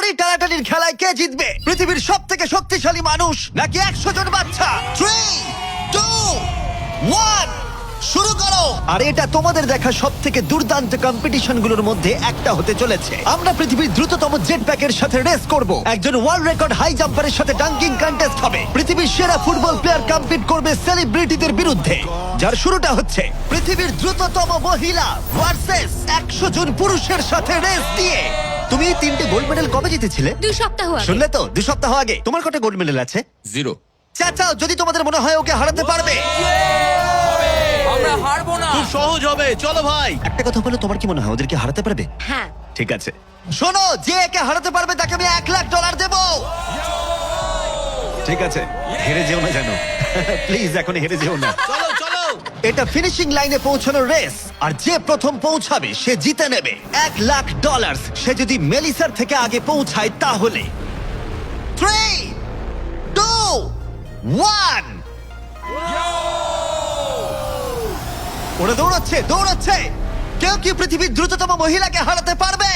দড়ি টানাটানির খেলায় কে জিতবে? পৃথিবীর সব থেকে শক্তিশালী মানুষ নাকি 100 জন বাচ্চা? 3, 2, 1 শুরু করো। আর এটা তোমাদের দেখা সব থেকে দুর্দান্ত কম্পিটিশনগুলোর মধ্যে একটা হতে চলেছে। আমরা পৃথিবীর দ্রুততম জেট প্যাকের সাথে রেস করব, একজন ওয়ার্ল্ড রেকর্ড হাই জাম্পারের সাথে ডাঙ্কিং কন্টেস্ট হবে, পৃথিবীর সেরা ফুটবল প্লেয়ার কম্পিট করবে সেলিব্রিটিদের বিরুদ্ধে। যার শুরুটা হচ্ছে পৃথিবীর দ্রুততম মহিলা ভার্সেস 100 জন পুরুষের সাথে রেস দিয়ে। তুমি এই 3টে গোল্ড মেডেল কবে জিতেছিলে? 2 সপ্তাহ আগে। শুনলে তো, 2 সপ্তাহ আগে। তোমার কটা গোল্ড মেডেল আছে? 0। চাচাও, যদি তোমাদের মনে হয় ওকে হারাতে পারবে। আমরা হারবো না। খুব সহজ হবে, চলো ভাই। একটা কথা বলো, তোমার কি মনে হয় ওদেরকে হারাতে পারবে? হ্যাঁ। ঠিক আছে, শোনো, যে একে হারাতে পারবে তাকে আমি $1,00,000 দেব। ঠিক আছে, হেরে যেও না জানো। প্লিজ এখন হেরে যেও না। চলো চলো। এটা ফিনিশিং লাইনে পৌঁছানোর রেস, আর যে প্রথম পৌঁছাবে সে জিতে নেবে $1,00,000। সে যদি মেলিসার থেকে আগে পৌঁছায় তাহলে 3, 2, 1 ওরা দৌড়চ্ছে দৌড়চ্ছে। কেউ কি পৃথিবীর দ্রুততম মহিলাকে হারাতে পারবে?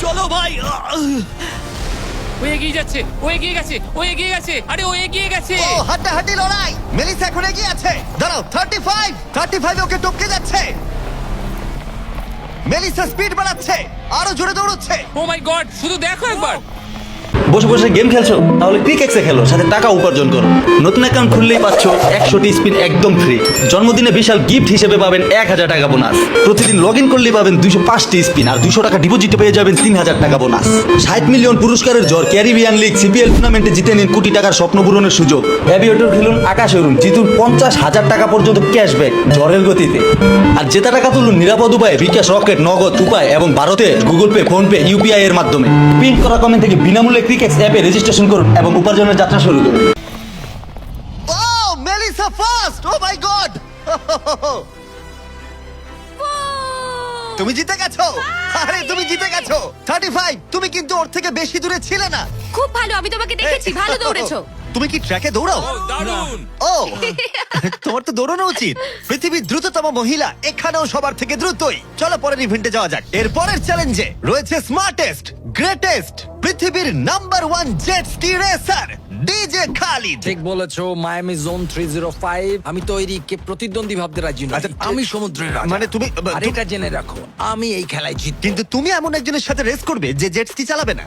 চলো ভাই। ও এগিয়ে যাচ্ছে, ও এগিয়ে গেছে, ও এগিয়ে গেছে। আরে ও এগিয়ে গেছে। ও হাড্ডাহাড্ডি লড়াই। মেলিসা এখন এগিয়ে আছে। দাঁড়াও, 35 ওকে টপকে যাচ্ছে। মেলিসা স্পিড বাড়াচ্ছে, আরো জোরে দৌড়চ্ছে। ও মাই গড, শুধু দেখো একবার। বসে বসে গেম খেলছো? তাহলে ক্রিকেক্সে খেলো, সাথে টাকা উপার্জন করো। নতুন অ্যাকাউন্ট খুললেই পাচ্ছ 100টি স্পিন একদম ফ্রি। জন্মদিনে বিশাল গিফট হিসেবে পাবেন 1000 টাকা বোনাস। প্রতিদিন লগ ইন করলেই পাবেন 205টি স্পিন, আর 200 টাকা ডিপোজিটে পেয়ে যাবেন 3000 টাকা বোনাস। 60 মিলিয়ন পুরস্কারের জ্বর ক্যারিবিয়ান লিগ সিপিএল টুর্নামেন্টে জিতে নিন কোটি টাকার স্বপ্ন পূরণের সুযোগ। অ্যাভিয়েটর খেলুন, আকাশে উড়ুন, জিতুন 50,000 টাকা পর্যন্ত ক্যাশব্যাক জ্বরের গতিতে। আর জেতা টাকা তুলুন নিরাপদ উপায়ে, বিকাশ, রকেট, নগদ উপায় এবং ভারতে Google pay, phone pay, UPI এর মাধ্যমে। পিন করা কমেন্ট থেকে বিনামূল্যে ক্রিকেক্স অ্যাপে রেজিস্ট্রেশন করুন এবং উপার্জনের যাত্রা শুরু করুন। Oh Melissa first. O my god, তুমি জিতে গেছো। আরে তুমি জিতে গেছো 35। তুমি কিন্তু ওর থেকে বেশি দূরে ছিলে না। খুব ভালো, আমি তোমাকে দেখেছি, ভালো দৌড়েছো। তুমি কি ট্র্যাকে দৌড়াও? ও দারুণ। ও তোমার তো দৌড়ানো উচিত। পৃথিবীর দ্রুততম মহিলা এখানেও সবার থেকে দ্রুতই। চলো পরের ইভেন্টে যাওয়া যাক। এর পরের চ্যালেঞ্জে রয়েছে স্মার্টেস্ট, গ্রেটেস্ট, পৃথিবীর number 1 jet ski racer DJ Khalid. ঠিক বলেছো, মায়ামি জোন 305। আমি তৈরি, কে প্রতিদ্বন্দ্বী ভাবতে রাজি নই। আচ্ছা, আমি সমুদ্রের রাজা। মানে তুমি আর এটা জেনে রাখো, আমি এই খেলায় জিতবো। কিন্তু তুমি এমন একজনের সাথে রেস করবে যে জেট স্কি চালাবে না।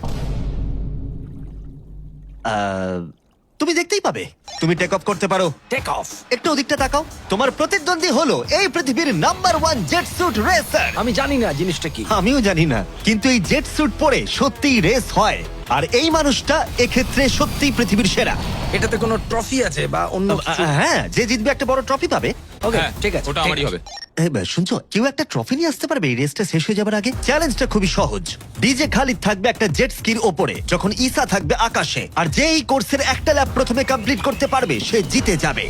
তুমি দেখতেই পাবে। তুমি টেক অফ করতে পারো। Take off. একটু ওদিকটা তাকাও। তোমার প্রতিদ্বন্দ্বী হলো এই পৃথিবীর নাম্বার 1 জেট স্যুট রেসার। আমি জানি না জিনিসটা কি। আমিও জানি না, কিন্তু এই জেট স্যুট পরে সত্যিই রেস হয়। আর এই মানুষটা এক্ষেত্রে সত্যিই পৃথিবীর সেরা। এটাতে কোনো ট্রফি আছে বা অন্য কিছু? হ্যাঁ, যে জিতবে একটা বড় ট্রফি পাবে। ওকে, হ্যাঁ, ঠিক আছে, ওটা ঠিক আমারই আছে। হবে। শুনছো, কেউ একটা ট্রফি নিয়ে আসতে পারবে এই রেসটা শেষ হয়ে যাবার আগে? চ্যালেঞ্জটা খুবই সহজ। ডিজে খালিদ থাকবে একটা জেট স্কির ওপরে, যখন ইসা থাকবে আকাশে। আর যে এই কোর্সের একটা ল্যাপ প্রথমে কমপ্লিট করতে পারবে সে জিতে যাবে।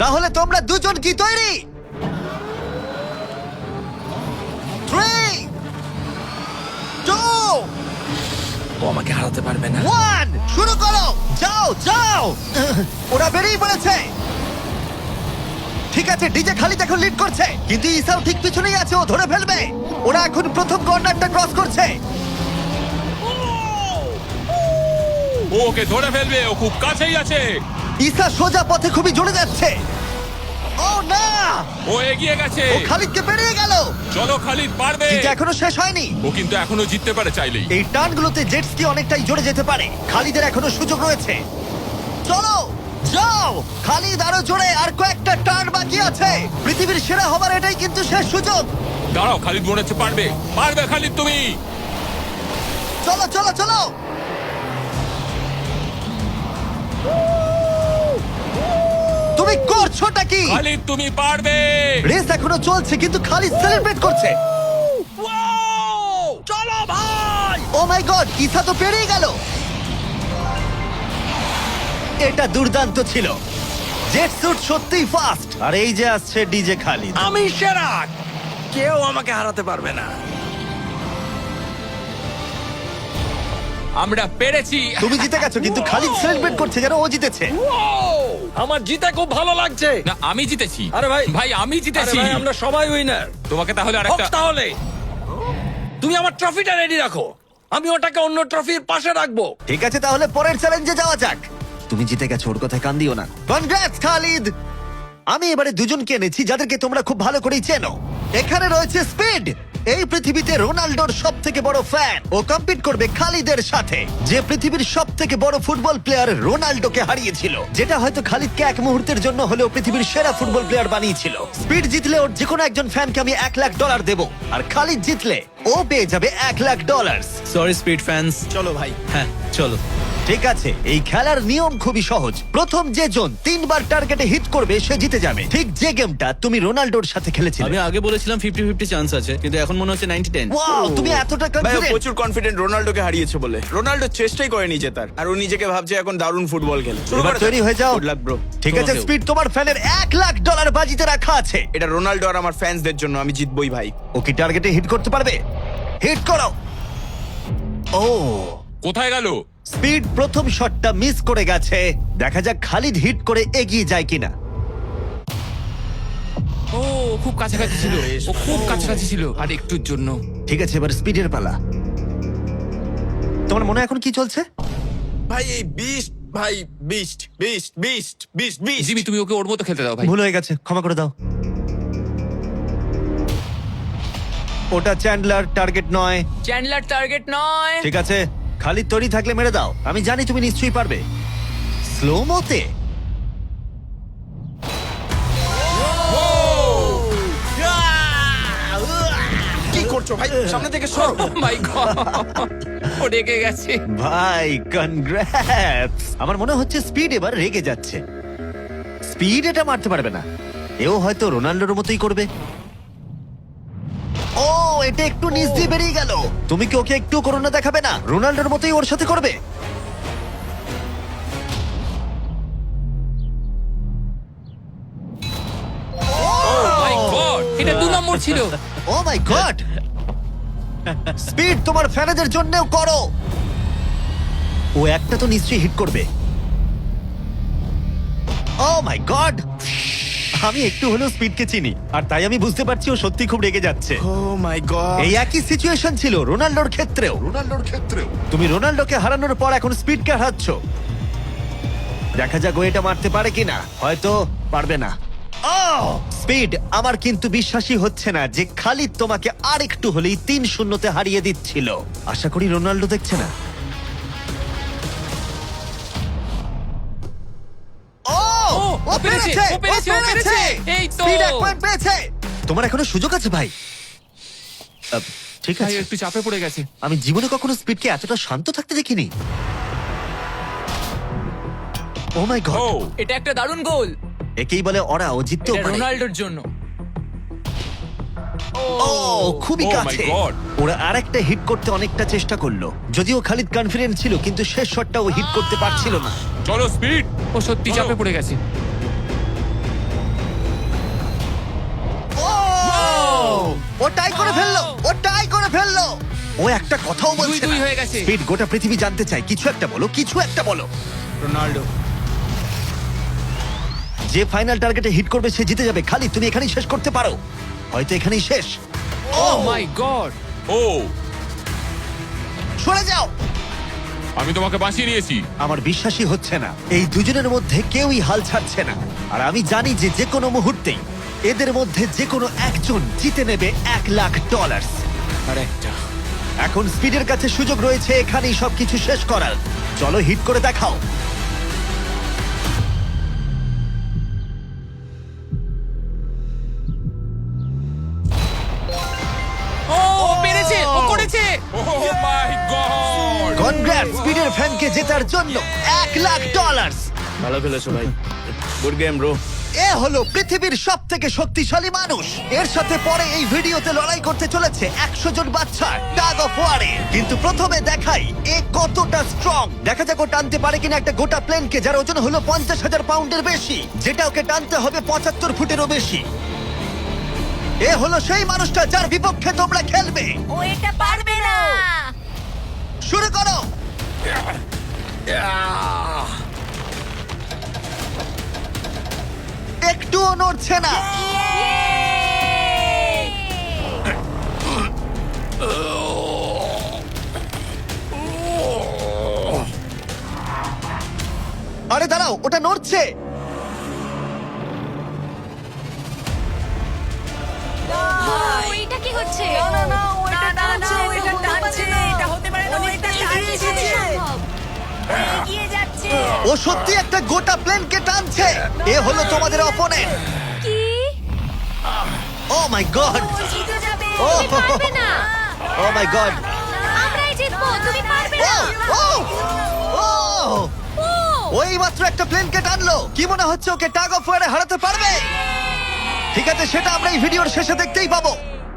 তাহলে তোমরা দুজন কি তৈরি? 3, 2, ও আমাকে হারাতে পারবে না। 1 শুরু করো। যাও যাও। ওরা বেরিয়ে পড়েছে। ঠিক আছে, ডিজে খালিদ এখন লিড করছে, কিন্তু ইসাও ঠিক পিছনেই আছে, ও ধরে ফেলবে। ওরা এখন প্রথম কর্নারটা ক্রস করছে। ও ওকে ধরে ফেলবে, ও খুব কাছেই আছে। ইসা সোজা পথে খুবই জোরে যাচ্ছে। ও না, ও এগিয়ে গেছে। ও খালিদকে পেরিয়ে গেল। চলো খালিদ, পারবে। কিন্তু এখনো শেষ হয়নি। ও কিন্তু এখনো জিততে পারে চাইলেই। এই টার্নগুলোতে জেট স্কি অনেকটাই জোরে যেতে পারে। খালিদের এখনো সুযোগ রয়েছে। চলো যাও খালিদ, আরো জোরে। আর কয়েকটা টার্ন বাকি আছে। পৃথিবীর সেরা হবার এটাই কিন্তু শেষ সুযোগ। দাঁড়াও, খালিদ মনে হচ্ছে পারবে। পারবে খালিদ তুমি। চলো চলো চলো। তুমি করছোটা কি? খালিদ তুমি পারবে। রেস এখনো চলছে, কিন্তু খালিদ সেলিব্রেট করছে। চলো ভাই। ও মাই গড, ইসা তো পেরিয়ে গেল। এটা দুর্দান্ত ছিল। জেট স্যুট সত্যিই ফাস্ট। আর এই যে আসছে ডিজে খালিদ। আমি সেরা, কেউ আমাকে হারাতে পারবে না। আমরা পেরেছি। তুমি জিতে গেছো, কিন্তু খালিদ সেলিব্রেট করছে যেন ও জিতেছে। আমার জিতে খুব ভালো লাগছে। না, আমি জিতেছি। আরে ভাই, ভাই আমি জিতেছি। আরে ভাই, আমরা সবাই উইনার। তোমাকে তাহলে আরেকটা তাহলে তুমি আমার ট্রফিটা রেডি রাখো, আমি ওটাকে অন্য ট্রফির পাশে রাখবো। ঠিক আছে, তাহলে পরের চ্যালেঞ্জে যাওয়া যাক। তুমি জিতে গেছো, ওর কথায় কান দিও না। কনগ্রাটস খালিদ। আমি এবারে দুজনকে এনেছি যাদেরকে তোমরা খুব ভালো করেই চেনো। এখানে রয়েছে স্পিড, এই পৃথিবীতে রোনাল্ডোর সব থেকে বড় ফ্যান। ও কম্পিট করবে খালিদের সাথে, যে পৃথিবীর সব থেকে বড় ফুটবল প্লেয়ার রোনাল্ডোকে হারিয়েছিল, যেটা হয়তো খালিদকে এক মুহূর্তের জন্য হলেও পৃথিবীর সেরা ফুটবল প্লেয়ার বানিয়েছিল। স্পিড জিতলে ওর যে কোনো একজন ফ্যানকে আমি $1,00,000 দেবো, আর খালিদ জিতলে ও পেয়ে যাবে $1,00,000। সরি স্পিড ফ্যান্স, চলো ভাই। হ্যাঁ চলো। ঠিক আছে, এই খেলার নিয়ম খুবই সহজ। প্রথম যে জন 3 বার টার্গেটে হিট করবে সে জিতে যাবে, ঠিক যে গেমটা তুমি রোনাল্ডোর সাথে খেলেছিলে। আমি আগে বলেছিলাম 50-50 চান্স আছে, কিন্তু এখন মনে হচ্ছে 90-10। ওয়াও, তুমি এতটা ভাই ও কনফিডেন্ট। প্রচুর কনফিডেন্ট রোনাল্ডোকে হারিয়েছে বলে। রোনাল্ডো চেষ্টাই করেনি জেতার, আর ও নিজেকে ভাবছে এখন দারুণ ফুটবল খেলে। শুরু এবার করে তৈরি হয়ে যাও। Good luck bro. ঠিক আছে স্পিড, তোমার ফ্যানের $1,00,000 বাজিতে রাখা আছে। এটা রোনাল্ডো আর আমার ফ্যান্সদের জন্য, আমি জিতবই ভাই। ও কি টার্গেটে হিট করতে পারবে? হিট করো। ও, কোথায় গেল? স্পিড প্রথম শটটা মিস করে গেছে। দেখা যাক খালিদ হিট করে এগিয়ে যায় কিনা। ও খুব কাছাকাছি ছিল, ও খুব কাছাকাছি ছিল, আর একটুর জন্য। ঠিক আছে, এবার স্পিডের পালা। তোমার মনে এখন কি চলছে? ভাই এই বিস্ট, ভাই beast beast beast beast beast. Jimmy, তুমি ওকে ওর মতো খেলতে দাও ভাই। ভুল হয়ে গেছে, ক্ষমা করে দাও। ওটা চ্যান্ডলার, টার্গেট নয়। চ্যান্ডলার টার্গেট নয়। ঠিক আছে, খালিদ তৈরি থাকলে মেরে দাও। আমি জানি তুমি নিশ্চয়ই পারবে। স্লো মোতে। কি করছো ভাই? সামনে থেকে সরো। মাই গড, ও রেগে গেছে। ভাই কনগ্রাটস। আমার মনে হচ্ছে স্পিড এবার রেগে যাচ্ছে। স্পিড এটা মারতে পারবে না, এও হয়তো রোনাল্ডোর মতোই করবে। ও, এটা একটু নিচ দিয়ে বেরিয়ে গেল। তুমি কি ওকে একটু করোনা দেখাবে না? রোনাল্ডোর মতোই ওর সাথে করবে। মাই গড, এটা 2 নম্বর ছিল। ও মাই গড। স্পিড তোমার ফ্যানেদের জন্যও করো। ও একটা তো নিশ্চয়ই হিট করবে। ও মাই গড, আমি একটু হলেও স্পিডকে চিনি, আর তাই আমি বুঝতে পারছি ও সত্যি খুব রেগে যাচ্ছে। ও মাই গড। এই একই সিচুয়েশন ছিল রোনাল্ডোর ক্ষেত্রেও। তুমি রোনাল্ডোকে হারানোর পর এখন স্পিডকে হারাচ্ছ। দেখা যাক ও এটা মারতে পারে কিনা। হয়তো পারবে না। স্পিড, আমার কিন্তু বিশ্বাসই হচ্ছে না যে খালিদ তোমাকে আর একটু হলেই 3-0-তে হারিয়ে দিচ্ছিল। আশা করি রোনাল্ডো দেখছে না। ও পেরেছে, পেরেছে, ও পেরেছে, ও পেরেছে। এই তো। স্পিড 1 পয়েন্ট পেয়েছে। তোমার এখনো সুযোগ আছে ভাই। ঠিক ভাই আছে, একটু চাপে পড়ে গেছে। আমি জীবনে কখনো স্পিডকে এতটা শান্ত থাকতে দেখিনি। ও মাই গড, এটা একটা দারুণ গোল। একেই বলে ওরা ও জিততেও এটা পারে। রোনাল্ডোর জন্য। ও খুবই Oh my কাছে। God! ওরা আরেকটা হিট করতে অনেকটা চেষ্টা করলো, যদিও খালিদ কনফিডেন্ট ছিল, কিন্তু শেষ শটটা ও হিট করতে পারছিল না। চলো স্পিড। ও সত্যি চাপে পড়ে গেছে। ও টাই করে ফেললো, ও টাই করে ফেললো। ও একটা কথাও বলছে 2-2 না। হয়ে গেছে। স্পিড, গোটা পৃথিবী জানতে চায়, কিছু একটা বলো, কিছু একটা বলো। রোনাল্ডো। যে ফাইনাল টার্গেটে হিট করবে সে জিতে যাবে। খালিদ, তুমি এখানেই শেষ করতে পারো, হয়তো এখানেই শেষ। ও মাই গড। ও, সরে যাও। আমি তোমাকে বাঁচিয়ে নিয়েছি। আমার বিশ্বাসই হচ্ছে না, এই দুজনের মধ্যে কেউই হাল ছাড়ছে না। আর আমি জানি যে যে কোনো মুহূর্তেই এদের মধ্যে যে কোনো একজন জিতে নেবে $1,00,000। আর একটা। এখন স্পিডের কাছে সুযোগ রয়েছে এখানেই সবকিছু শেষ করার। চলো হিট করে দেখাও। ও পেরেছে, ও করেছে। ও মাই গড। কনগ্রাটস স্পিডের ফ্যানকে জেতার জন্য $1,00,000। ভালো খেলেছো ভাই। Good game bro. এ হলো পৃথিবীর সব থেকে শক্তিশালী মানুষ। এর সাথে পরে এই ভিডিওতে লড়াই করতে চলেছে 100 জন বাচ্চা টাগ অফ ওয়ারে। কিন্তু প্রথমে দেখাই এ কতটা স্ট্রং। দেখা যাক ও টানতে পারে কিনা একটা গোটা প্লেনকে, যার ওজন হলো 50,000 পাউন্ডের বেশি, যেটা ওকে টানতে হবে 75 ফুটেরও বেশি। এ হলো সেই মানুষটা যার বিপক্ষে তোমরা খেলবে। ও এটা পারবে না। শুরু করো। একটুও নড়ছে না। আরে দাঁড়াও, ওটা নড়ছে। এটা কি হচ্ছে? ও সত্যি একটা গোটা প্লেনকে টানছে। এ হলো তোমাদের অপোনেন্ট। কি? ও মাই গড, ও তুমি পারবে না। ও মাই গড, আমরাই জিতবো, তুমি পারবে না। ও ও ও! ওই মাত্র একটা প্লেনকে টানলো। কি মনে হচ্ছে ওকে টাগ অফ ওয়ারে হারাতে পারবে? ঠিক আছে, সেটা আমরা এই ভিডিওর শেষে দেখতেই পাবো।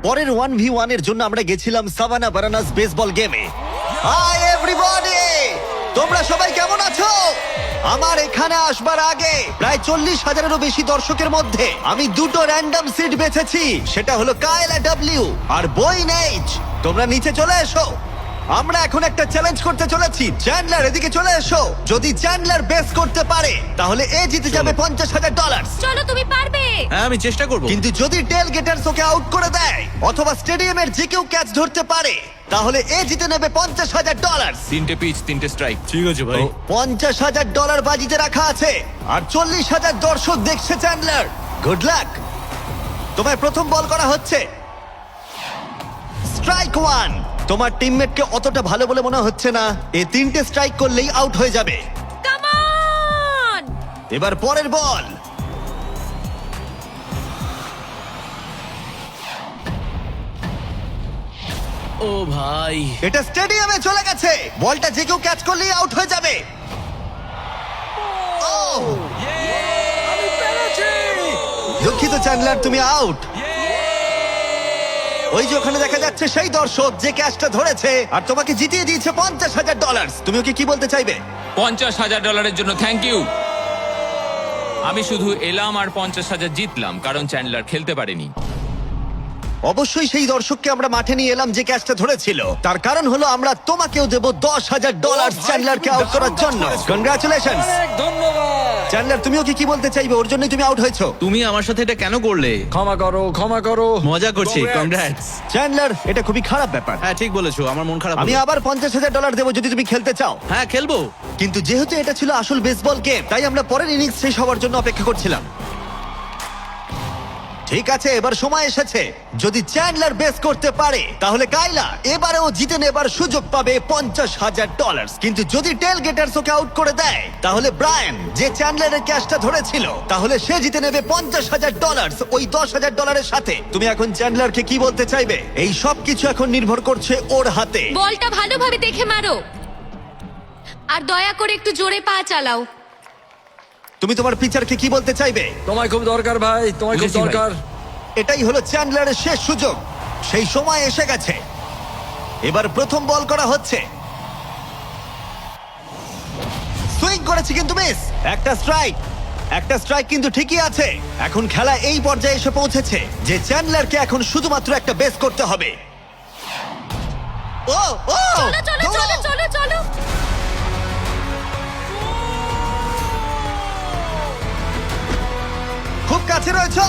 পরের 1v1 এর জন্য আমরা গেছিলাম সাভানা বারানাস বেসবল গেমে। হাই এভরিবডি, তোমরা সবাই কেমন আছো? আমার এখানে আসবার আগে প্রায় 40,000-এরও বেশি দর্শকের মধ্যে আমি দুটো র্যান্ডম সিট বেছেছি। সেটা হলো কায়লা ডব্লিউ আর বয়েন এইচ। তোমরা নিচে চলে এসো। আমরা এখন একটা চ্যালেঞ্জ করতে চলেছি। চ্যান্ডলার, এদিকে চলে এসো। যদি চ্যান্ডলার বেস করতে পারে তাহলে এ জিতে যাবে $50,000। চলো, তুমি পারবে। হ্যাঁ আমি চেষ্টা করব। কিন্তু যদি টেল গেটার্স ওকে আউট করে দেয় অথবা স্টেডিয়ামের যে কেউ ক্যাচ ধরতে পারে তাহলে এ জিতে নেবে $50,000। 3টে পিচ 3টে স্ট্রাইক। ঠিক আছে ভাই। $50,000 বাজিতে রাখা আছে আর 40,000 দর্শক দেখছে। Chandler, good luck. তোমায় প্রথম বল করা হচ্ছে। স্ট্রাইক 1। তোমার টিমমেটকে অতটা ভালো বলে মনে হচ্ছে না। এ 3টে স্ট্রাইক করলেই আউট হয়ে যাবে। Come on! এবার পরের বল। ও ভাই, এটা স্টেডিয়ামে চলে গেছে। বলটা যে কেউ ক্যাচ করলেই আউট হয়ে যাবে। Oh! দুঃখিত চ্যান্ডলার, তুমি আউট। ওই যে ওখানে দেখা যাচ্ছে সেই দর্শক যে ক্যাচটা ধরেছে আর তোমাকে জিতিয়ে দিয়েছে $50,000। তুমি ওকে কি বলতে চাইবে? $50,000 জন্য থ্যাংক ইউ। আমি শুধু এলাম আর 50,000 জিতলাম কারণ চ্যান্ডলার খেলতে পারেনি। অবশ্যই সেই দর্শককে আমরা মাঠে নিয়ে এলাম যে ক্যাচটা ধরেছিল। তার কারণ হলো আমরা তোমাকেও দেব $10,000 চ্যান্ডলারকে আউট করার জন্য। কনগ্রাচুলেশনস। চ্যান্ডলার, তুমি ওকে কি বলতে চাইবে? ওর জন্যই তুমি আউট হয়েছো। তুমি আমার সাথে এটা কেন করলে? ক্ষমা করো। মজা করছি। কংগ্রাটস। চ্যান্ডলার, এটা খুবই খারাপ ব্যাপার। হ্যাঁ ঠিক বলেছো, আমার মন খারাপ আমি হলো। আবার $50,000 দেবো যদি তুমি খেলতে চাও। হ্যাঁ খেলবো। কিন্তু যেহেতু এটা ছিল আসল বেসবল গেম তাই আমরা পরের ইনিংস শেষ হওয়ার জন্য অপেক্ষা করছিলাম। ঠিক আছে, এবার সময় এসেছে। যদি চ্যান্ডলার বেস করতে পারে তাহলে কাইলা এবারেও জিতে নেবার সুযোগ পাবে $50,000। কিন্তু যদি টেল গেটার্স ওকে আউট করে দেয় তাহলে ব্রায়ান, যে চ্যান্ডলারের ক্যাচটা ধরেছিল, তাহলে সে জিতে নেবে $50,000 ওই $10,000-এর সাথে। তুমি এখন চ্যান্ডলারকে কি বলতে চাইবে? এই সব কিছু এখন নির্ভর করছে ওর হাতে। বলটা ভালোভাবে দেখে মারো আর দয়া করে একটু জোরে পা চালাও। তুমি তোমার পিচারকে কি বলতে চাইবে? তোমায় খুব দরকার ভাই, তোমায় খুব বুঝেছি ভাই। দরকার। এটাই হলো চ্যান্ডলারের শেষ সুযোগ। সেই সময় এসে গেছে। এবার প্রথম বল করা হচ্ছে। সুইং করেছে কিন্তু মিস। একটা স্ট্রাইক কিন্তু ঠিকই আছে। এখন খেলা এই পর্যায়ে এসে পৌঁছেছে যে চ্যান্ডলারকে এখন শুধুমাত্র একটা বেস করতে হবে। ও ও চলো চলো চলো দৌড়াও। চলো চলো। খুব কাছে রয়েছো।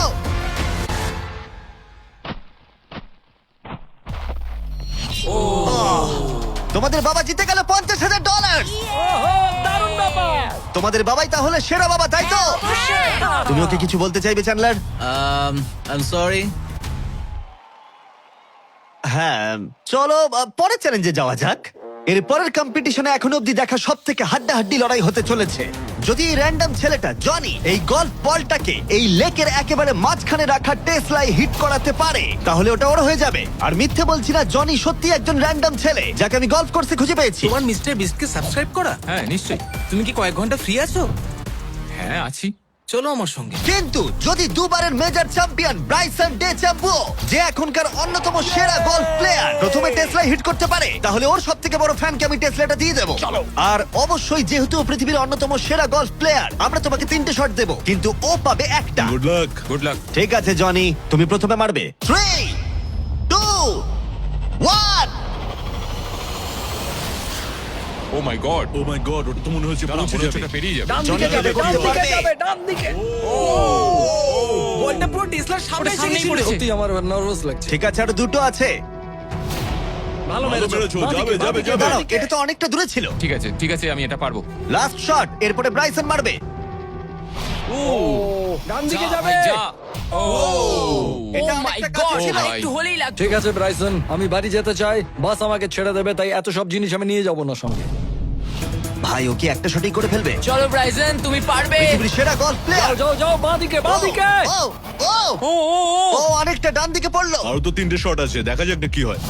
তোমাদের বাবা জিতে গেল $50,000। দারুণ ব্যাপার। তোমাদের বাবাই তাহলে সেরা বাবা, তাই তো? তুমি ওকে কিছু বলতে চাইবে চ্যান্ডলার? I am sorry. হ্যাঁ, চলো পরের চ্যালেঞ্জে যাওয়া যাক। এর পরের কম্পিটিশনে এখনো অব্দি দেখা সব থেকে হাড্ডাহাড্ডি লড়াই হতে চলেছে। যদি এই র্যান্ডম ছেলেটা জনি এই গল্ফ বলটাকে এই লেকের একেবারে মাঝখানে রাখা টেসলায় হিট করাতে পারে তাহলে ওটা ওর হয়ে যাবে। আর মিথ্যে বলছি না, জনি সত্যি একজন র্যান্ডম ছেলে যাকে আমি গল্ফ কোর্সে খুঁজে পেয়েছি। তোমার মিস্টার বিস্টকে সাবস্ক্রাইব করা? হ্যাঁ নিশ্চয়ই। তুমি কি কয়েক ঘন্টা ফ্রি আছো? হ্যাঁ আছি। চলো আমার সঙ্গে। কিন্তু যদি দুবারের major champion Bryson DeChambeau, যে এখনকার অন্যতম সেরা গলফ প্লেয়ার, প্রথমে টেসলা হিট করতে পারে তাহলে ওর সব থেকে বড় ফ্যানকে আমি টেসলাটা দিয়ে দেবো। আর অবশ্যই যেহেতু ও পৃথিবীর অন্যতম সেরা গলফ প্লেয়ার, আমরা তোমাকে 3টে শট দেবো কিন্তু ও পাবে একটা। Good luck. Good luck. ঠিক আছে জনি, তুমি প্রথমে মারবে। 3, 2, 1। ও ও my god O my god, ওটা তো মনে হচ্ছে পৌঁছে যাবে। পেরিয়ে যাবে ডান জনি দিকে যাবে, এগোতে ডান দিকে পারবে। যাবে, ডান দিকে। বলটা পুরো টেসলার সামনে এসে সামনেই গেছিল। পড়েছে। সত্যি আমার নার্ভাস লাগছে। ঠিক আছে, আর দুটো আছে। ভালো মেরেছো, মেরেছো, যাবে, যাবে, যাবে। দাঁড়াও, এটা তো অনেকটা দূরে ছিল। ঠিক আছে আমি এটা পারবো লাস্ট শট, এরপরে ব্রাইসন মারবে। ডান দিকে যা যাবে। ভাই, যা ও এটা Oh my অনেকটা God, কাছে ছিল। ভাই। একটু হলেই লাগতো। ঠিক আছে ব্রাইসন, আমি বাড়ি যেতে চাই, বাস আমাকে ছেড়ে দেবে, তাই এত সব জিনিস আমি নিয়ে যাব না সঙ্গে। ভাই, ও কি একটা শটই করে ফেলবে? চলো ব্রাইসন, তুমি পারবে। পৃথিবীর সেরা গলফ যাও প্লেয়ার। যাও যাও, বাঁ দিকে, বাঁ দিকে। ও অনেকটা ডান দিকে পড়লো। আরো তো 3টে শট আছে, দেখা যাক না কি হয়।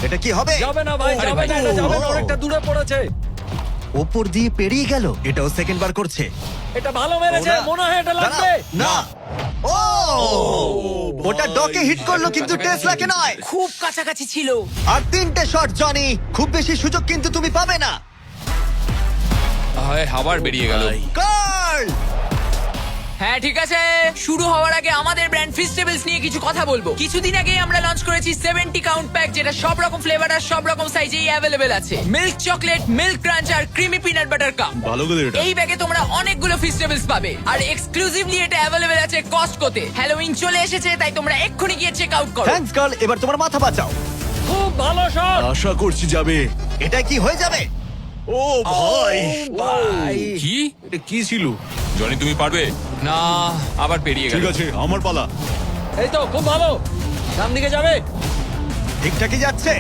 এটা কি হবে? যাবে না ভাই, আরে যাবে ভাই। না, এটা যাবে না, ও। অনেকটা দূরে পড়েছে। ওপর দিয়ে পেরিয়ে গেল। এটাও সেকেন্ড বার করছে। এটা ভালো মেরেছে, ওরা- মনে হয় এটা লাগবে। দাঁড়াও, না। ও ওটা ডকে হিট করলো, কিন্তু টেসলাকে নয়। খুব কাছাকাছি ছিল। আর 3টে শট জনি, খুব বেশি সুযোগ কিন্তু তুমি পাবে না। হায় আবার বেরিয়ে গেল কার্ল, হ্যাঁ ঠিক আছে, শুরু হওয়ার আগে আমাদের ব্র্যান্ড ফিস্টেবলস নিয়ে কিছু কথা বলবো। কিছুদিন আগে আমরা লঞ্চ করেছি 70 কাউন্ট প্যাক, যেটা সব রকম ফ্লেভার আর সব রকম সাইজেই অ্যাভেলেবেল আছে। মিল্ক চকলেট, মিল্ক ক্রাঞ্চ আর ক্রিমি পিনাট বাটার কাপ। ভালো করে এটা। এই ব্যাগে তোমরা অনেকগুলো ফিস্টেবলস পাবে, আর এক্সক্লুসিভলি এটা অ্যাভেলেবেল আছে কস্টকোতে। হ্যালোউইন চলে এসেছে, তাই তোমরা এক্ষুনি গিয়ে চেক আউট করো। থ্যাঙ্কস কার্ল, এবার তোমার মাথা বাঁচাও। খুব ভালো শট। আশা করছি যাবে। এটা কি হয়ে যাবে? ও ভাই, কি এটা কি ছিল? জনি তুমি পারবে না, আবার পেরিয়ে গেল ঠিক আছে, আমার পালা। এই তো খুব ভালো, ডান দিকে যাবে। ঠিকঠাকই যাচ্ছে।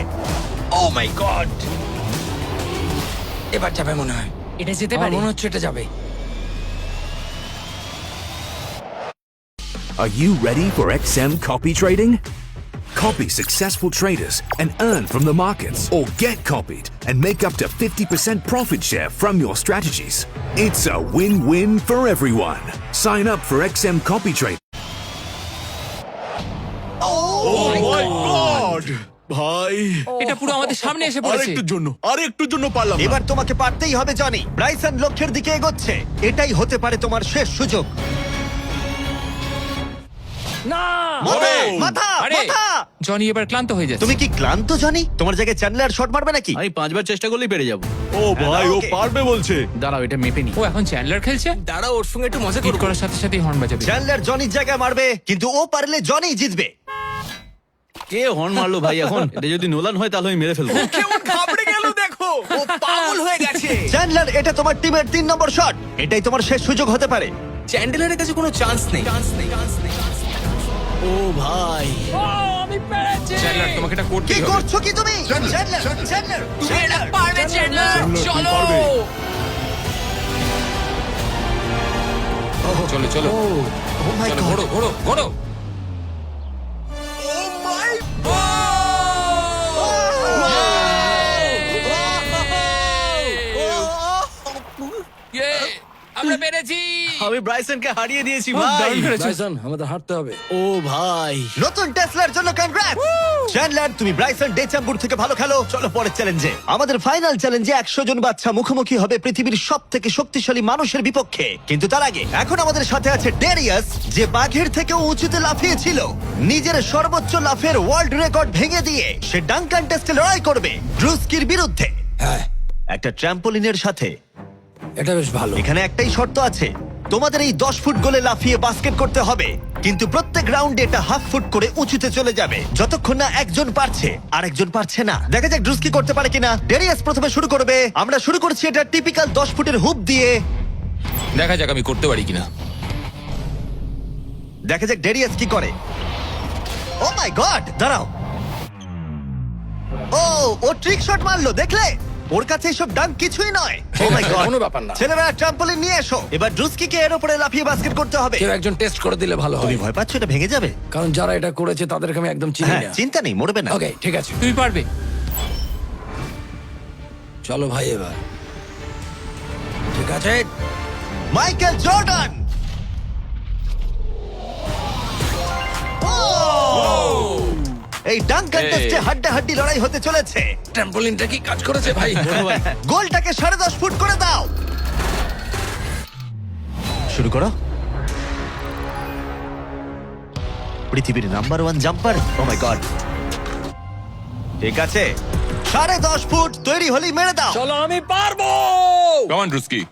ও মাই গড, এবার যাবে মনে হয়। এটা যেতে আমার পারে। মনে হচ্ছে এটা যাবে। Are you ready for XM copy trading? Copy successful traders and earn from the markets, or get copied and make up to 50% profit share from your strategies. It's a win-win for everyone. Sign up for XM copy trade. Oh my god, ভাই, এটা পুরো আমাদের সামনে এসে পড়েছে আরেকটুর জন্য পারলাম না। এবার তোমাকে পারতেই হবে জনি। ব্রাইসন লক্ষ্যের দিকে এগোচ্ছে, এটাই হতে পারে তোমার শেষ সুযোগ। না, মাথা, ও! মাথা, আরে মাথা। জনি এবার ক্লান্ত হয়ে যাচ্ছে তুমি কি ক্লান্ত জনি? তোমার জায়গায় চ্যান্ডলার শট মারবে নাকি? আমি 5বার চেষ্টা করলেই পেরে যাবো। ও ভাই, ও ওকে। পারবে বলছে। দাঁড়াও, এটা মেপে নি। ও এখন চ্যান্ডলার খেলছে, দাঁড়া, ওর সঙ্গে একটু মজা হিট করবো। করার সাথে সাথেই হর্ন বাজাবে চ্যান্ডলার জনির জায়গায় মারবে, কিন্তু ও পারলে জনি জিতবে। কে হর্ন মারলো ভাই এখন? এটা যদি নোলান হয় তাহলে আমি মেরে ফেলবো। কেমন ঘাবড়ে গেল দেখো, ও পাগল হয়ে গেছে। চ্যান্ডলার, এটা তোমার টিমের 3 নম্বর শট। এটাই তোমার শেষ সুযোগ হতে পারে। চ্যান্ডেলারের কাছে কোনো চান্স নেই। ও ভাই, ও, আমি পেরেছি। চ্যান্ডলার তোমাকে এটা কি করতেই হবে করছো কি তুমি? চ্যান্ডলার, চ্যান্ডলার, তুমি এটা পারবে চ্যান্ডলার, চলো। চলো চলো Oh my চলো, God! ঘোড়ো ঘোড়ো ঘোড়ো Yay! আমরা পেরেছি আমি ব্রাইসনকে হারিয়ে দিয়েছি খুব ভাই। দারুণ করেছো। ব্রাইসন, আমাদের হাঁটতে হবে। ও ভাই, নতুন টেসলার জন্য কনগ্রাটস চ্যান্ডলার, তুমি ব্রাইসন ডেচাম্বুর থেকে ভালো খেলো। চলো পরের চ্যালেঞ্জে। আমাদের ফাইনাল চ্যালেঞ্জে 100 জন বাচ্চা মুখোমুখি হবে পৃথিবীর সবথেকে শক্তিশালী মানুষের বিপক্ষে। কিন্তু তার আগে এখন আমাদের সাথে আছে ডেরিয়াস, যে বাঘের থেকেও উঁচুতে লাফিয়েছিল। নিজের সর্বোচ্চ লাফের ওয়ার্ল্ড রেকর্ড ভেঙে দিয়ে সে ডাঙ্কান টেস্টে লড়াই করবে ড্রুস্কির বিরুদ্ধে, হ্যাঁ, একটা ট্র্যাম্পোলিনের সাথে। এটা বেশ ভালো। এখানে একটাই শর্ত আছে, তোমাদের এই 10 ফুট গোলে লাফিয়ে বাস্কেট করতে হবে, কিন্তু প্রত্যেক রাউন্ডে এটা হাফ ফুট করে উঁচুতে চলে যাবে, যতক্ষণ না একজন পারছে আর একজন পারছে না। দেখা যাক ড্রুস্কি করতে পারে কিনা। ডেরিয়াস প্রথমে শুরু করবে। আমরা শুরু করছি এটা টিপিক্যাল 10 ফুটের হুপ দিয়ে। দেখা যাক আমি করতে পারি কিনা দেখা যাক ডেরিয়াস কি করে। ও মাই গড, দাঁড়াও। ও ট্রিক শট মারলো, দেখলে? ওর কাছে এসব ডাঙ্ক কিছুই নয়। ও মাই গড, কোনো ব্যাপার না। ছেলেরা ট্রাম্পলিন নিয়ে এসো। এবার ড্রুস্কিকে এর উপরে লাফিয়ে বাস্কেট করতে হবে। কেউ একজন টেস্ট করে দিলে ভালো তুমি হয়, ভয় পাচ্ছ এটা ভেঙে যাবে? কারণ যারা এটা করেছে তাদেরকে আমি একদম চিনি হ্যাঁ, না। চিন্তা নেই, মরবে না। ওকে, ঠিক আছে, তুমি পারবে চলো ভাই এবার। ঠিক আছে, মাইকেল জর্ডান। এই ডাঙ্কান এই। টেস্টে হাড্ডাহাড্ডি লড়াই হতে চলেছে। ট্র্যাম্পোলিনটা কি কাজ করেছে ভাই? গোলটাকে 10.5 ফুট করে দাও। শুরু করো। পৃথিবীর number 1 jumper. O my god, ঠিক আছে, 10.5 ফুট তৈরি হলেই মেরে দাও। চলো আমি পারবো। Come on Ruski.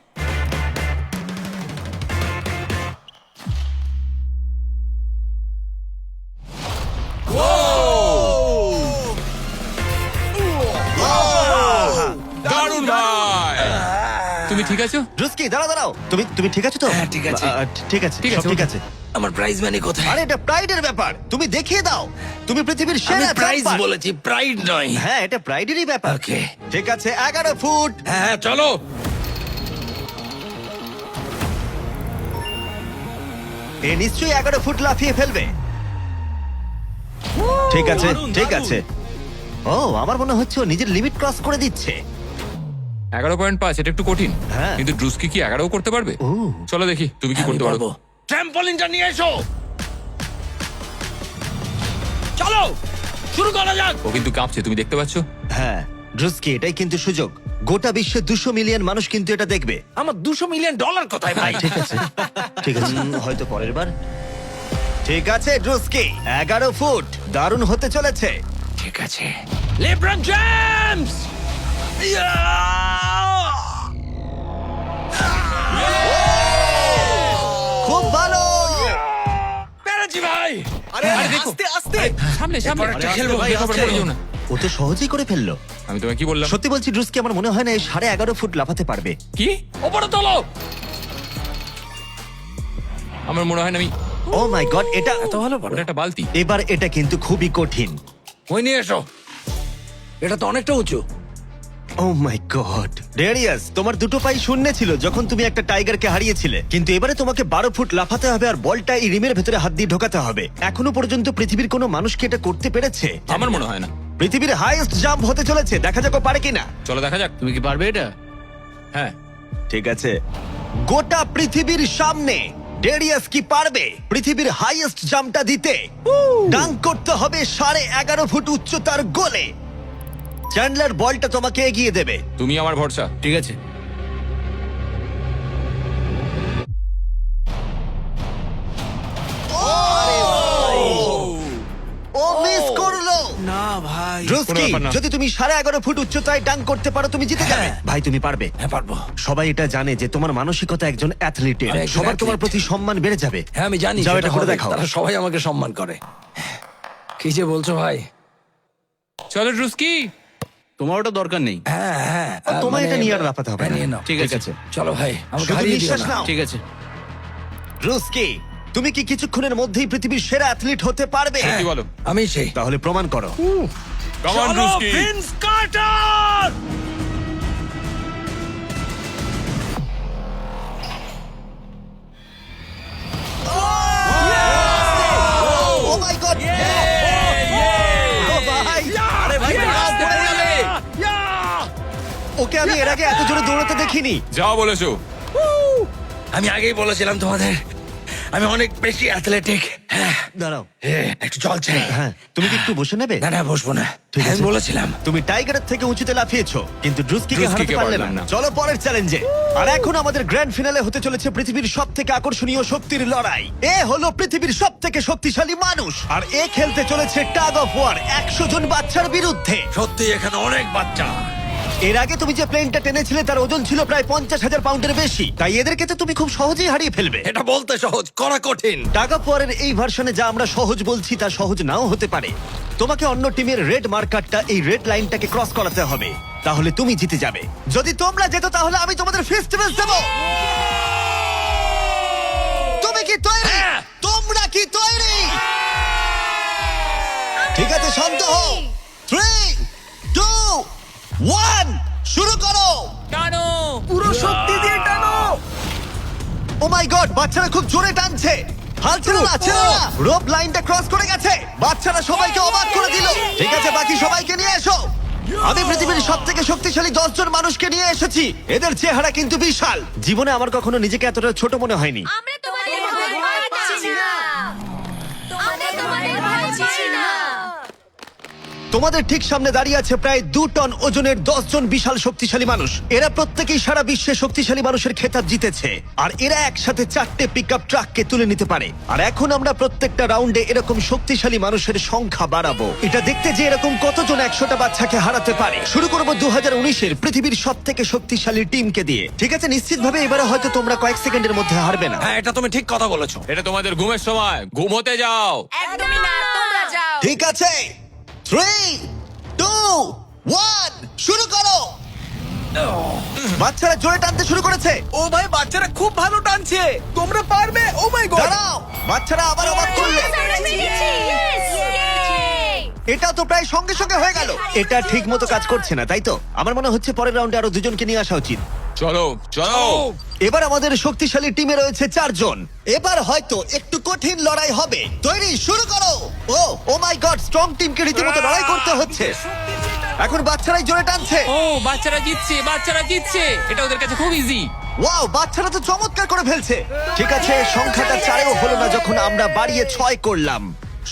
দারুণ ভাই। তুমি ঠিক আছো? ড্রুস্কি দাঁড়াও তুমি ঠিক আছো তো? হ্যাঁ, ঠিক আছে। ঠিক আছে, ঠিক সব আছে, ঠিক ওকে। আছে। আমার প্রাইজ মানি কোথায়? আরে এটা প্রাইডের ব্যাপার, তুমি দেখিয়ে দাও। তুমি পৃথিবীর আমি সেরা প্রাইজ জাম্পার। বলেছি, প্রাইড নয়। হ্যাঁ, এটা প্রাইডেরই ব্যাপার। ওকে। ঠিক আছে, 11 ফুট। হ্যাঁ চলো। এ নিশ্চয়ই 11 ফুট লাফিয়ে ফেলবে। ঠিক আছে, দারুণ, ঠিক দারুণ। আছে। ও, আমার মনে হচ্ছে ও নিজের লিমিট ক্রস করে দিচ্ছে। 11.5, এটা একটু কঠিন। হ্যাঁ। কিন্তু ড্রুস্কি কি 11 করতে পারবে? ও। চলো দেখি তুমি কি আমি করতে পারো। পারবো। ট্র্যাম্পলিনটা নিয়ে এসো। চলো শুরু করা যাক। ও কিন্তু কাঁপছে, তুমি দেখতে পাচ্ছ? হ্যাঁ, ড্রুস্কি, এটাই কিন্তু সুযোগ। গোটা বিশ্বে 200 মিলিয়ন মানুষ কিন্তু এটা দেখবে। আমার $200 মিলিয়ন কোথায় ভাই? ঠিক আছে, ঠিক আছে, হয়তো পরের বার। ঠিক আছে ড্রুস্কি, 11 ফুট, দারুণ হতে চলেছে। ঠিক আছে। LeBron James. খুব ভালো। পেরেছি ভাই। আরে আস্তে আস্তে। সামনে সামনে। একটা খেলবো ভাই, এরপর আস্তে। পড়ে যেও না। ও তো সহজেই করে ফেললো। আমি তোমায় কি বললাম? সত্যি বলছি ড্রুস্কি, আমার মনে হয় না এই 11.5 ফুট লাফাতে পারবে। কি? ওপরে তোলো। আমার মনে হয় না আমি। ও মাই গড, এটা এত ভালো পারো। ওটা একটা বালতি। এবার এটা কিন্তু খুবই কঠিন। ওই নিয়ে এসো। এটা তো অনেকটা উঁচু। ও মাই গড, ডেরিয়াস, তোমার দুটো পাই শূন্য ছিল যখন তুমি একটা টাইগারকে হারিয়েছিলে, কিন্তু এবারে তোমাকে 12 ফুট লাফাতে হবে আর বলটা এই রিমের ভেতরে হাত দিয়ে ঢোকাতে হবে। এখনো পর্যন্ত পৃথিবীর কোনো মানুষ কি এটা করতে পেরেছে? আমার মনে হয় না। পৃথিবীর হাইয়েস্ট জাম্প হতে চলেছে, দেখা যাক ও পারে কিনা। চলো দেখা যাক। তুমি কি পারবে এটা? হ্যাঁ। ঠিক আছে, গোটা পৃথিবীর সামনে ডেরিয়াস কি পারবে পৃথিবীর হাইয়েস্ট জাম্পটা দিতে? ডাঙ্ক করতে হবে 11.5 ফুট উচ্চতার গোলে। চ্যান্ডলার বলটা তোমাকে এগিয়ে দেবে। তুমি আমার ভরসা। ঠিক আছে। ও মিস করলো। না ভাই। ড্রুস্কি, কোনো ব্যাপার না। যদি তুমি 11.5 ফুট উচ্চতায় ডাঙ্ক করতে পারো তুমি জিতে যাবে। ভাই তুমি পারবে। হ্যাঁ পারবো। সবাই এটা জানে যে তোমার মানসিকতা একজন অ্যাথলিটের। আমি একজন সবার তোমার athlete। প্রতি সম্মান বেড়ে যাবে। হ্যাঁ আমি জানি। যাও সেটা এটা করে হবে। দেখাও। তারা সবাই আমাকে সম্মান করে। কি যে বলছো ভাই? চলো ড্রুস্কি। তোমার ওটা দরকার নেই। হ্যাঁ হ্যাঁ। তোমায় মানে- এটা নিয়ে আর লাফাতে হবে হ্যাঁ, না। নিয়ে নাও। ঠিক আছে। চলো ভাই, আমাকে শুধু হারিয়ে দিও নিঃশ্বাস না। নাও। ঠিক আছে। ড্রুস্কি, তুমি কি কিছুক্ষণের মধ্যেই পৃথিবীর সেরা অ্যাথলিট হতে পারবে? হ্যাঁ। কি বলো? আমি সেই। তাহলে প্রমাণ করো। কাম অন চলো Druski. Vince Carter. Oh my god, ভাই, আরে ভাই আসতে পড়ে যাবে। ওকে আমি এর আগে এত জোরে দৌড়াতে দেখিনি। যা বলেছো। আমি আগেই বলেছিলাম তোমাদের, আমি অনেক বেশি অ্যাথলেটিক। হ্যাঁ দাঁড়াও, একটু জল চাই। হ্যাঁ, তুমি কি একটু বসে নেবে? না না বসবো না। ঠিক হ্যাঁ, আছে। আমি বলেছিলাম। তুমি টাইগারের থেকে উঁচুতে লাফিয়েছো, কিন্তু ড্রুস্কিকে হারাতে ড্রুস্কিকে পারলে পারলাম না। না। চলো পরের চ্যালেঞ্জে। আর এখন আমাদের গ্র্যান্ড ফিনালে হতে চলেছে পৃথিবীর সবথেকে আকর্ষণীয় শক্তির লড়াই। এ হলো পৃথিবীর সবথেকে শক্তিশালী মানুষ, আর এ খেলতে চলেছে টাগ অফ ওয়ার 100 জন বাচ্চার বিরুদ্ধে। সত্যি এখানে অনেক বাচ্চা। এর আগে তুমি যে প্লেনটা টেনেছিলে তার ওজন ছিল প্রায় 50,000 পাউন্ডের বেশি, তাই এদেরকে তো তুমি খুব সহজেই হারিয়ে ফেলবে। এটা বলতে সহজ, করা কঠিন। টাগ অফ ওয়ারের এই ভার্সনে যা আমরা সহজ বলছি তা সহজ নাও হতে পারে। তোমাকে অন্য টিমের রেড মার্কারটা এই রেড লাইনটাকে ক্রস করাতে হবে, তাহলে তুমি জিতে যাবে। যদি তোমরা যেত তাহলে আমি তোমাদের ফেস্টিভ্যাল দেব। তুমি কি তৈরি? হ্যাঁ। তোমরা কি তৈরি? ঠিক আছে, শান্ত হও। 3, 2, 1, শুরু করো। টানো। পুরো শক্তি দিয়ে টানো। ও মাই গড, বাচ্চারা খুব জোরে টানছে। হাল ছেড়ো না, ছেড়ো না। রোপ লাইনটা ক্রস করে গেছে। বাচ্চারা সবাইকে অবাক করে দিল। ঠিক আছে, বাকি সবাইকে নিয়ে এসো। আমি পৃথিবীর সবথেকে শক্তিশালী 10 জন মানুষকে নিয়ে এসেছি। এদের চেহারা কিন্তু বিশাল। জীবনে আমার কখনো নিজেকে এতটা ছোট মনে হয়নি। আমরা তোমাদের ভয় পাচ্ছি না। আমরা তোমাদের ভয় পাচ্ছি না। তোমাদের ঠিক সামনে দাঁড়িয়ে আছে প্রায় 2 টন ওজনের 10 জন বিশাল শক্তিশালী মানুষ। এরা প্রত্যেকেই সারা বিশ্বে শক্তিশালী মানুষের খেতাব জিতেছে, আর এরা একসাথে 4টে পিকআপ ট্রাককে তুলে নিতে পারে। আর এখন আমরা প্রত্যেকটা রাউন্ডে এরকম শক্তিশালী মানুষের সংখ্যা বাড়াবো, এটা দেখতে যে এরকম কতজন 100টা বাচ্চাকে হারাতে পারে। শুরু করবো 2019-এর পৃথিবীর সব থেকে শক্তিশালী টিমকে দিয়ে। ঠিক আছে, নিশ্চিতভাবে এবারে হয়তো তোমরা কয়েক সেকেন্ডের মধ্যে হারবে না। হ্যাঁ, এটা তুমি ঠিক কথা বলেছো। এটা তোমাদের ঘুমের সময়, ঘুমোতে যাও। একদমই না, তোমরা যাও। ঠিক আছে, 3, 2, 1 শুরু করো। বাচ্চারা জোরে টানতে শুরু করেছে। ও ভাই, বাচ্চারা খুব ভালো টানছে, তোমরা পারবে। ও মাই গড, দাঁড়াও, বাচ্চারা আবার অবাক করলে। এটাও তো প্রায় সঙ্গে সঙ্গে হয়ে গেল। এটা ঠিক মতো কাজ করছে না, তাই তো? আমার মনে হচ্ছে পরের রাউন্ডে আরো 2জনকে নিয়ে আসা উচিত। চলো চলো। এবার আমাদের শক্তিশালী টিমে রয়েছে 4 জন। এবার হয়তো একটু কঠিন লড়াই হবে। তৈরি, শুরু করো। ও মাই গড, স্ট্রং টিমকে রীতিমতো লড়াই করতে হচ্ছে। এখন বাচ্চারাই জোরে টানছে। ও বাচ্চারা জিতছে, বাচ্চারা জিতছে। এটা ওদের কাছে খুব ইজি। ওয়াও, বাচ্চারা তো চমৎকার করে ফেলছে। ঠিক আছে, সংখ্যাটা 4-এও হলো না যখন আমরা বাড়িয়ে 6 করলাম।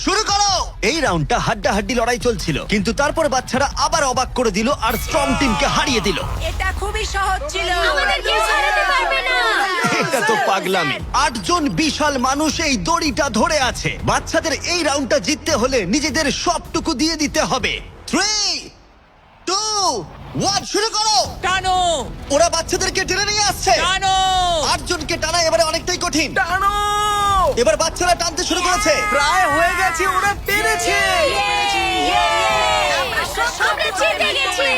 শুরু করো। এই রাউন্ডটা হাড্ডাহাড্ডি লড়াই চলছিল, কিন্তু তারপর বাচ্চারা আবার অবাক করে দিল আর স্ট্রং টিমকে হারিয়ে দিল। এটা খুবই সহজ ছিল, আমাদের কেউ হারাতে পারবে না। এটা তো পাগলামি। 8 জন বিশাল মানুষ এই দড়িটা ধরে আছে। বাচ্চাদের এই রাউন্ডটা জিততে হলে নিজেদের সবটুকু দিয়ে দিতে হবে। 3, 2, 1 শুরু করো। টানো ওরা বাচ্চাদেরকে টেনে নিয়ে আসছে। টানো। 8 জনকে টানা এবারে অনেকটাই কঠিন। টানো। এবার বাচ্চারা টানতে শুরু করেছে। প্রায় হয়ে গেছে, ওরা পেরেছে। আমরা জিতে গেছি,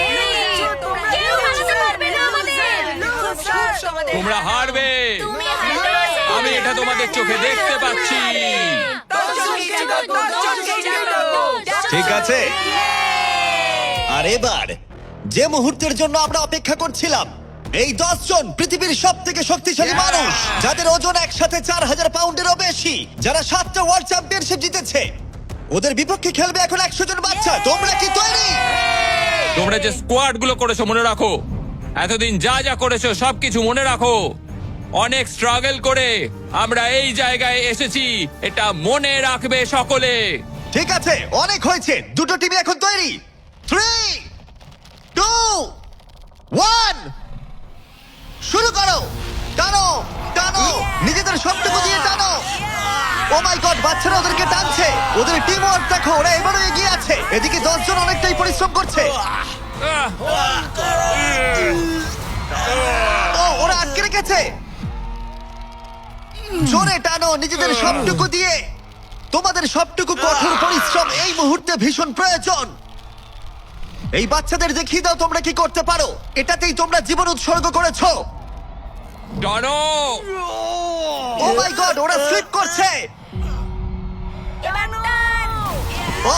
কেউ হারাতে পারবে না আমাদের। তোমরা হারবে, আমি এটা তোমাদের চোখে দেখতে পাচ্ছি। ঠিক আছে, আর এবার যে মুহূর্তের জন্য আমরা অপেক্ষা করছিলাম, এই 10 জন পৃথিবীর সব থেকে শক্তিশালী মানুষ, যাদের ওজন একসাথে 4000 পাউন্ডেরও বেশি, যারা 7টা ওয়ার্ল্ড চ্যাম্পিয়নশিপ জিতেছে, ওদের বিপক্ষে খেলবে এখন 100 জন বাচ্চা। তোমরা কি তৈরি? তোমরা যে স্কোয়াড গুলো করেছো মনে রাখো, এতদিন যা যা করেছো সবকিছু মনে রাখো। অনেক স্ট্রাগল করে আমরা এই জায়গায় এসেছি, এটা মনে রাখবে সকলে। ঠিক আছে, অনেক হয়েছে। দুটো টিমই এখন তৈরি। 3, 2, 1 শুরু করো। টানো টানো, নিজেদের সবটুকু দিয়ে টানো। ও মাই গড, বাচ্চারা ওদেরকে টানছে। ওদের টিম ওয়ার্ক দেখো, ওরা এবারও এগিয়ে আছে। এদিকে 10 জন অনেকটাই পরিশ্রম করছে। ওরা আটকে রেখেছে। জোরে টানো নিজেদের সবটুকু দিয়ে। তোমাদের সবটুকু কঠোর পরিশ্রম এই মুহূর্তে ভীষণ প্রয়োজন। এই বাচ্চাদের দেখিয়ে দাও তোমরা কি করতে পারো। এটাতেই তোমরা জীবন উৎসর্গ করেছো। টানো। ও মাই গড, ওরা স্লিপ করছে। ও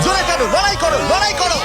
জোরে টানো, লড়াই করো, লড়াই করো।